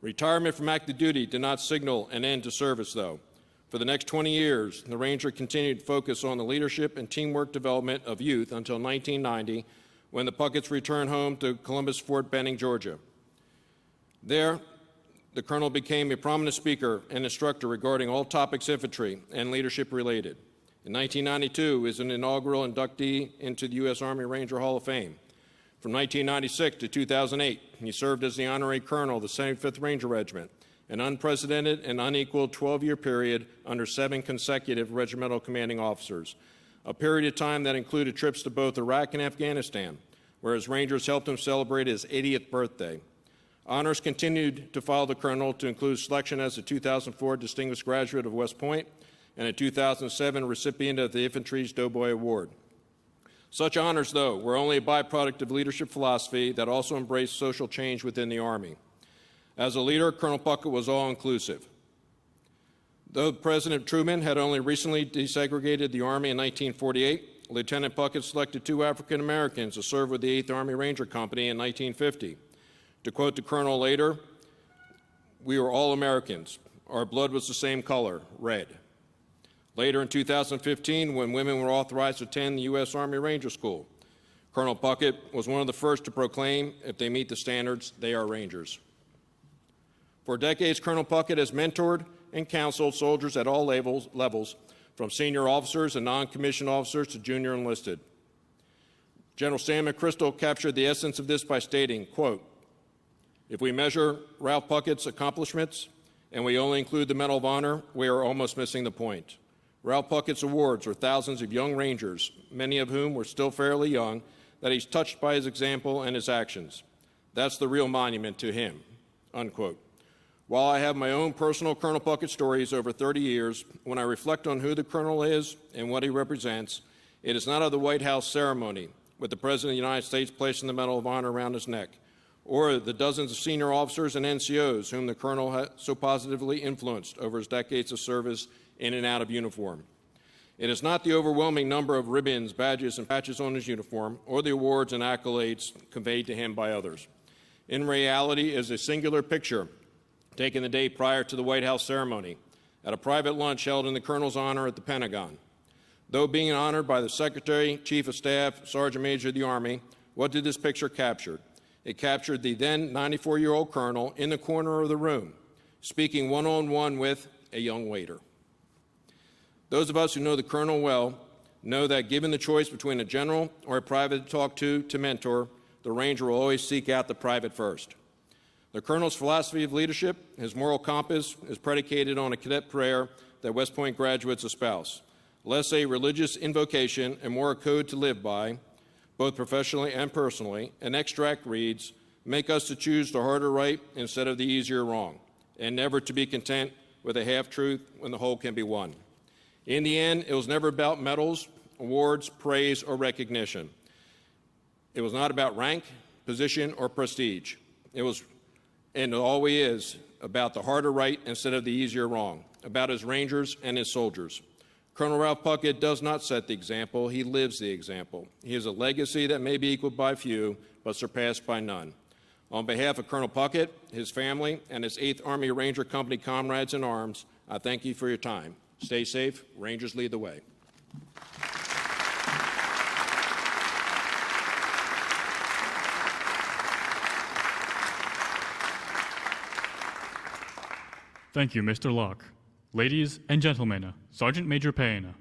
Speaker 6: Retirement from active duty did not signal an end to service, though. For the next 20 years, the Ranger continued to focus on the leadership and teamwork development of youth until 1990, when the Pucketts returned home to Columbus Fort Benning, Georgia. There, the colonel became a prominent speaker and instructor regarding all topics infantry and leadership related. In 1992, he was an inaugural inductee into the U.S. Army Ranger Hall of Fame. From 1996 to 2008, he served as the honorary colonel of the 75th Ranger Regiment, an unprecedented and unequaled 12-year period under 7 consecutive regimental commanding officers, a period of time that included trips to both Iraq and Afghanistan, where his Rangers helped him celebrate his 80th birthday. Honors continued to follow the colonel to include selection as a 2004 Distinguished Graduate of West Point and a 2007 recipient of the Infantry's Doughboy Award. Such honors, though, were only a byproduct of leadership philosophy that also embraced social change within the Army. As a leader, Colonel Puckett was all-inclusive. Though President Truman had only recently desegregated the Army in 1948, Lieutenant Puckett selected 2 African Americans to serve with the 8th Army Ranger Company in 1950. To quote the colonel later, "We were all Americans. Our blood was the same color, red." Later in 2015, when women were authorized to attend the U.S. Army Ranger School, Colonel Puckett was one of the first to proclaim, if they meet the standards, they are Rangers. For decades, Colonel Puckett has mentored and counseled soldiers at all levels, from senior officers and non-commissioned officers to junior enlisted. General Sam McChrystal captured the essence of this by stating, quote, "If we measure Ralph Puckett's accomplishments and we only include the Medal of Honor, we are almost missing the point. Ralph Puckett's awards are thousands of young Rangers, many of whom were still fairly young, that he's touched by his example and his actions. That's the real monument to him," unquote. While I have my own personal Colonel Puckett stories over 30 years, when I reflect on who the colonel is and what he represents, it is not of the White House ceremony, with the President of the United States placing the Medal of Honor around his neck, or the dozens of senior officers and NCOs whom the colonel has so positively influenced over his decades of service in and out of uniform. It is not the overwhelming number of ribbons, badges, and patches on his uniform, or the awards and accolades conveyed to him by others. In reality, it is a singular picture taken the day prior to the White House ceremony, at a private lunch held in the colonel's honor at the Pentagon. Though being honored by the Secretary, Chief of Staff, Sergeant Major of the Army, what did this picture capture? It captured the then 94-year-old colonel in the corner of the room, speaking one-on-one with a young waiter. Those of us who know the colonel well know that given the choice between a general or a private to talk to mentor, the Ranger will always seek out the private first. The colonel's philosophy of leadership, his moral compass, is predicated on a cadet prayer that West Point graduates espouse. Less a religious invocation and more a code to live by, both professionally and personally. An extract reads, "Make us to choose the harder right instead of the easier wrong, and never to be content with a half-truth when the whole can be won." In the end, it was never about medals, awards, praise, or recognition. It was not about rank, position, or prestige. It was, and it always is, about the harder right instead of the easier wrong, about his Rangers and his soldiers. Colonel Ralph Puckett does not set the example, he lives the example. He has a legacy that may be equaled by few, but surpassed by none. On behalf of Colonel Puckett, his family, and his 8th Army Ranger Company comrades in arms, I thank you for your time. Stay safe. Rangers lead the way.
Speaker 1: Thank you, Mr. Locke. Ladies and gentlemen, Sergeant Major Payne.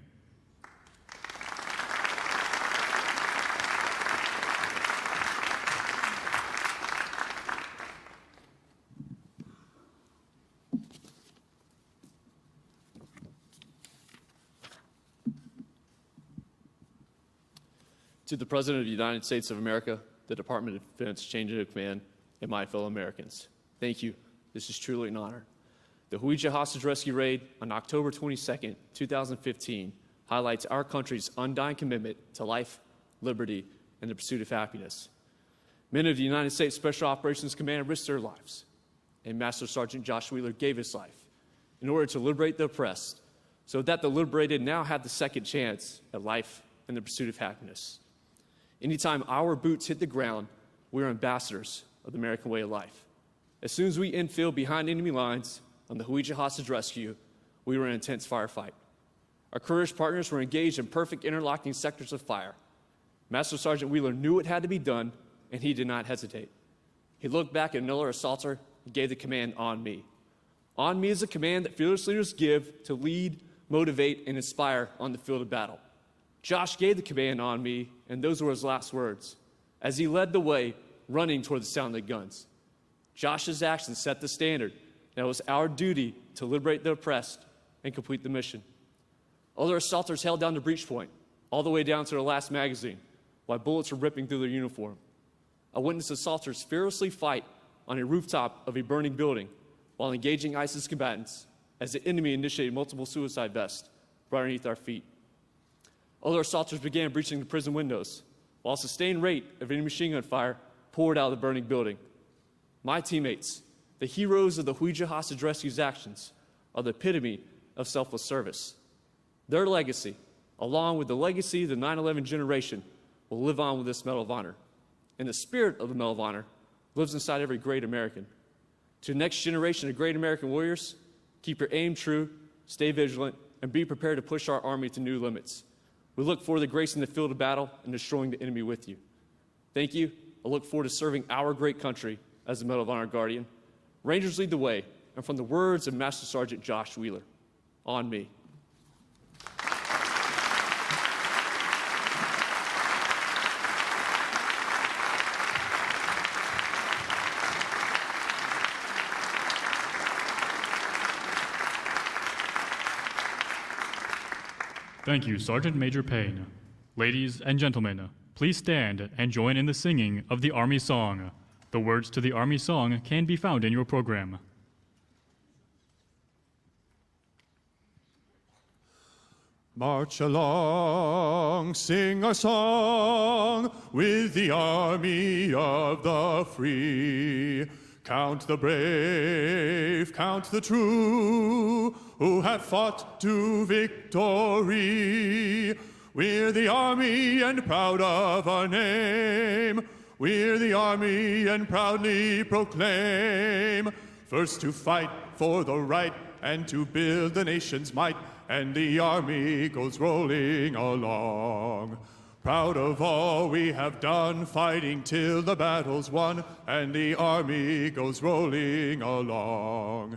Speaker 7: To the President of the United States of America, the Department of Defense, Chain of Command, and my fellow Americans, thank you. This is truly an honor. The Fujii hostage rescue raid on October 22, 2015 highlights our country's undying commitment to life, liberty, and the pursuit of happiness. Men of the United States Special Operations Command risked their lives, and Master Sergeant Josh Wheeler gave his life in order to liberate the oppressed, so that the liberated now have the second chance at life and the pursuit of happiness. Anytime our boots hit the ground, we are ambassadors of the American way of life. As soon as we infill behind enemy lines on the Fujii hostage rescue, we were in an intense firefight. Our courage partners were engaged in perfect interlocking sectors of fire. Master Sergeant Wheeler knew it had to be done, and he did not hesitate. He looked back at another assaulter and gave the command, "On me." On me is a command that fearless leaders give to lead, motivate, and inspire on the field of battle. Josh gave the command, "On me," and those were his last words, as he led the way, running toward the sound of the guns. Josh's actions set the standard. Now it was our duty to liberate the oppressed and complete the mission. Other assaulters held down the breach point, all the way down to their last magazine, while bullets were ripping through their uniform. I witnessed assaulters fearlessly fight on a rooftop of a burning building while engaging ISIS combatants as the enemy initiated multiple suicide vests right underneath our feet. Other assaulters began breaching the prison windows, while a sustained rate of enemy machine gun fire poured out of the burning building. My teammates, the heroes of the Fujii hostage rescue's actions, are the epitome of selfless service. Their legacy, along with the legacy of the 9/11 generation, will live on with this Medal of Honor. And the spirit of the Medal of Honor lives inside every great American. To the next generation of great American warriors, keep your aim true, stay vigilant, and be prepared to push our Army to new limits. We look forward to gracing the field of battle and destroying the enemy with you. Thank you. I look forward to serving our great country as the Medal of Honor Guardian. Rangers lead the way, and from the words of Master Sergeant Josh Wheeler, "On me."
Speaker 1: Thank you, Sergeant Major Payne. Ladies and gentlemen, please stand and join in the singing of the Army Song. The words to the Army Song can be found in your program.
Speaker 8: March along, sing our song with the army of the free. Count the brave, count the true, who have fought to victory. We're the army and proud of our name. We're the army and proudly proclaim. First to fight for the right and to build the nation's might, and the army goes rolling along. Proud of all we have done, fighting till the battle's won, and the army goes rolling along.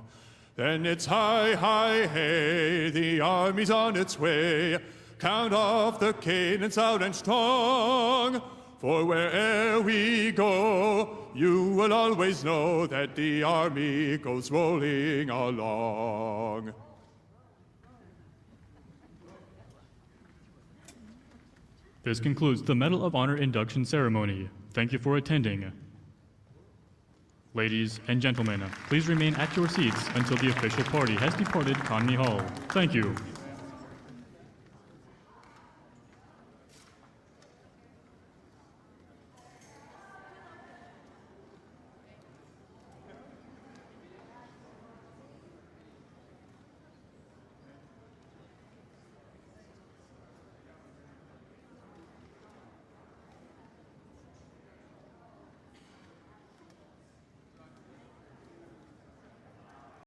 Speaker 8: Then it's hi, hi, hey, the army's on its way. Count off the cannons loud and strong, for where'er we go, you will always know that the army goes rolling along.
Speaker 1: This concludes the Medal of Honor induction ceremony. Thank you for attending. Ladies and gentlemen, please remain at your seats until the official party has departed Conmy Hall. Thank you.